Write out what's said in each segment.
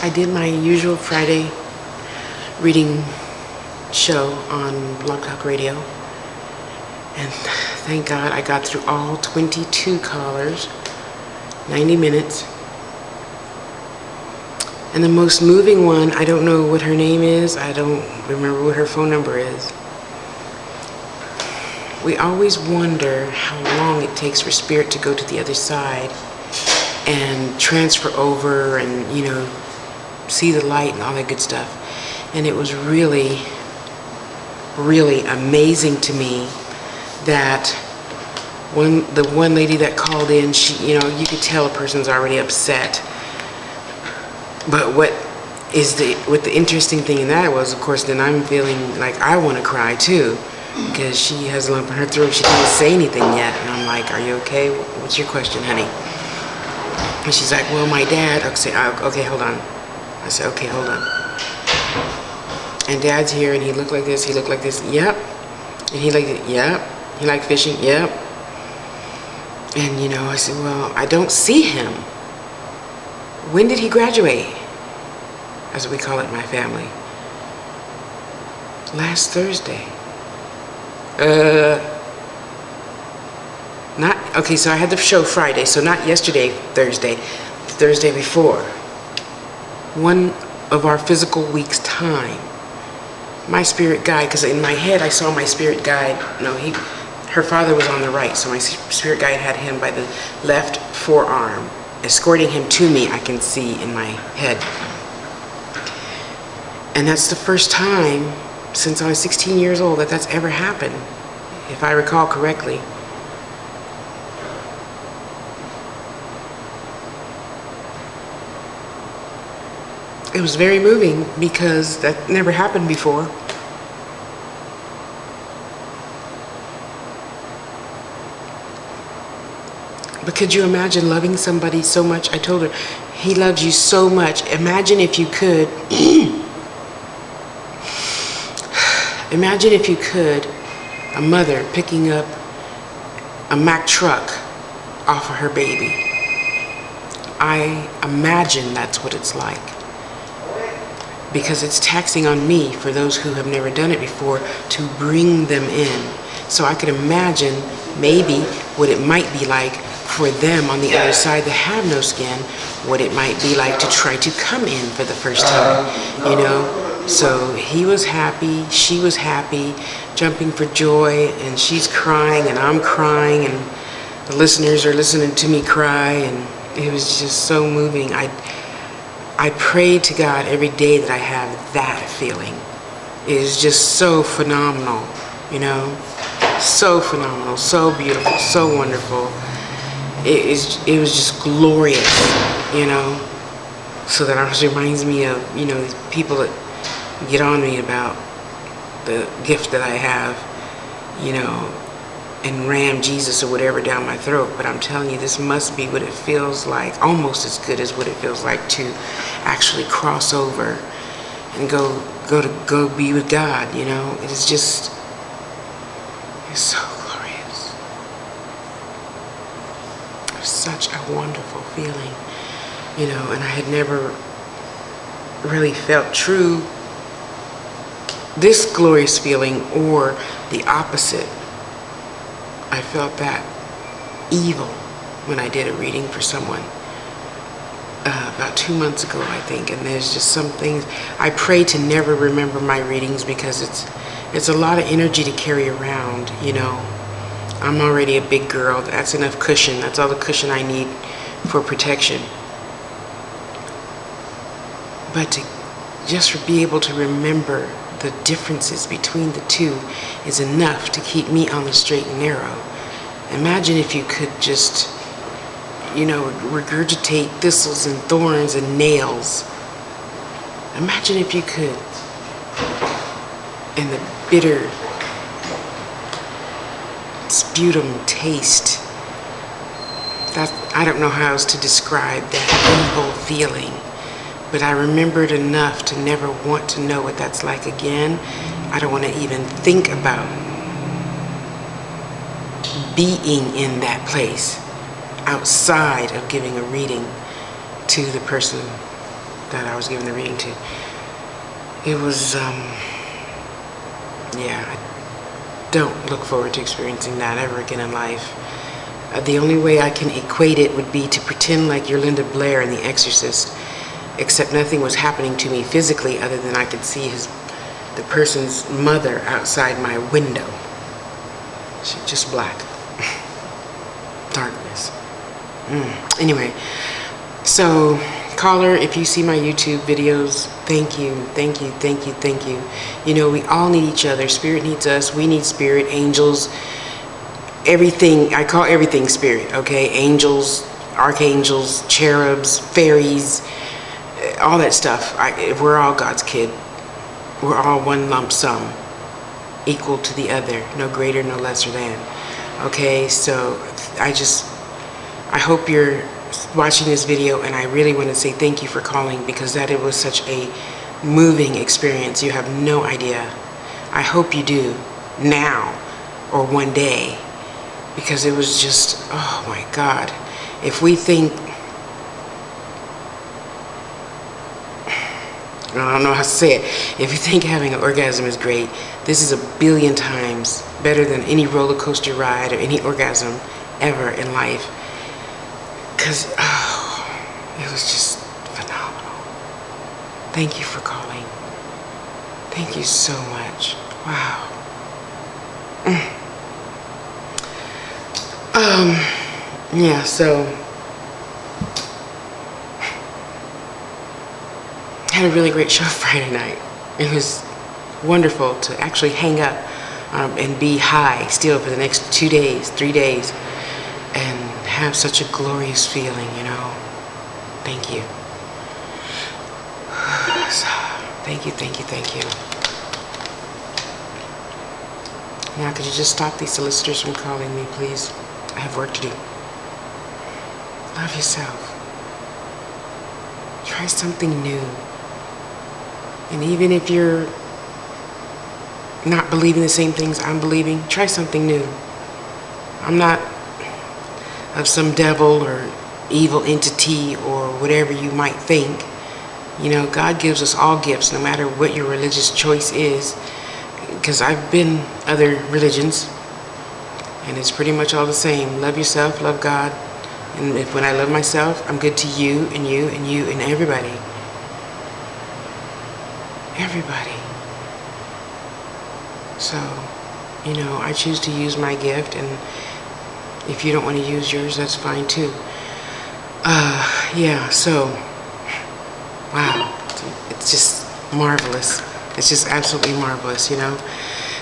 I did my usual Friday reading show on Blog Talk Radio, and thank God I got through all 22 callers, 90 minutes. And the most moving one, I don't know what her name is, I don't remember what her phone number is. We always wonder how long it takes for spirit to go to the other side and transfer over and, see the light and all that good stuff. And it was really, really amazing to me that the one lady that called in, she, you could tell a person's already upset. But what the interesting thing in that was, of course, then I'm feeling like I want to cry too, because she has a lump in her throat. She didn't say anything yet, and I'm like, "Are you okay? What's your question, honey?" And she's like, "Well, my dad." Okay, hold on. I said, "Okay, hold on." And Dad's here, and he looked like this. He looked like this. Yep. And he liked it. Yep. He liked fishing. Yep. And I said, "Well, I don't see him. When did he graduate?" As we call it in my family. Last Thursday. So I had the show Friday, so not yesterday, Thursday before. One of our physical week's time. My spirit guide, because in my head I saw my spirit guide, her father was on the right, so my spirit guide had him by the left forearm, escorting him to me, I can see in my head. And that's the first time since I was 16 years old that's ever happened, if I recall correctly. It was very moving because that never happened before. But could you imagine loving somebody so much? I told her, he loves you so much. Imagine if you could, a mother picking up a Mack truck off of her baby. I imagine that's what it's like. Because it's taxing on me, for those who have never done it before, to bring them in. So I could imagine maybe what it might be like for them on the other side that have no skin, what it might be like to try to come in for the first time, So he was happy, she was happy, jumping for joy, and she's crying and I'm crying, and the listeners are listening to me cry, and it was just so moving. I pray to God every day that I have that feeling. It is just so phenomenal, so phenomenal, so beautiful, so wonderful. It was just glorious, So that always reminds me of, these people that get on me about the gift that I have, and ram Jesus or whatever down my throat. But I'm telling you, this must be what it feels like, almost as good as what it feels like to actually cross over and go be with God. It is just, it's so glorious. It's such a wonderful feeling, and I had never really felt this glorious feeling, or the opposite. I felt that evil when I did a reading for someone about 2 months ago, I think. And there's just some things I pray to never remember my readings, because it's a lot of energy to carry around. I'm already a big girl. That's enough cushion. That's all the cushion I need for protection. But to just be able to remember the differences between the two is enough to keep me on the straight and narrow. Imagine if you could just, regurgitate thistles and thorns and nails. Imagine if you could, and the bitter sputum taste. I don't know how else to describe that evil feeling. But I remembered enough to never want to know what that's like again. I don't want to even think about being in that place outside of giving a reading to the person that I was giving the reading to. It was, yeah, I don't look forward to experiencing that ever again in life. The only way I can equate it would be to pretend like you're Linda Blair in The Exorcist, except nothing was happening to me physically other than I could see the person's mother outside my window. She's just black. Darkness. Anyway, so caller, if you see my YouTube videos, thank you, thank you, thank you, thank you. You know, we all need each other. Spirit needs us. We need spirit, angels, everything. I call everything spirit, okay? Angels, archangels, cherubs, fairies, all that stuff. We're all God's kid. We're all one lump sum, equal to the other, no greater, no lesser than. Okay, so I hope you're watching this video, and I really want to say thank you for calling, because it was such a moving experience. You have no idea. I hope you do now or one day, because it was just, oh my God. If we think, I don't know how to say it. If you think having an orgasm is great, this is a billion times better than any roller coaster ride or any orgasm ever in life. Because, oh, it was just phenomenal. Thank you for calling. Thank you so much. Wow. Yeah, so had a really great show Friday night. It was wonderful to actually hang up and be high still for the next 2 days, 3 days, and have such a glorious feeling, you know. Thank you. So, thank you, thank you, thank you. Now, could you just stop these solicitors from calling me, please? I have work to do. Love yourself. Try something new. And even if you're not believing the same things I'm believing, try something new. I'm not of some devil or evil entity or whatever you might think. You know, God gives us all gifts, no matter what your religious choice is. Because I've been other religions, and it's pretty much all the same. Love yourself, love God. And when I love myself, I'm good to you and you and you and everybody. Everybody. So, you know, I choose to use my gift, and if you don't want to use yours, that's fine too. Yeah, so, wow, it's just marvelous. It's just absolutely marvelous, you know.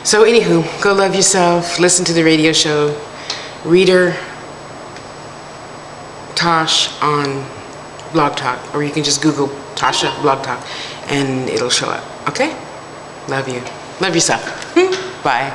So anywho, go love yourself, listen to the radio show, Reader Tosh on Blog Talk, or you can just Google Tasha Blog Talk and it'll show up, okay? Love you. Love yourself. Bye.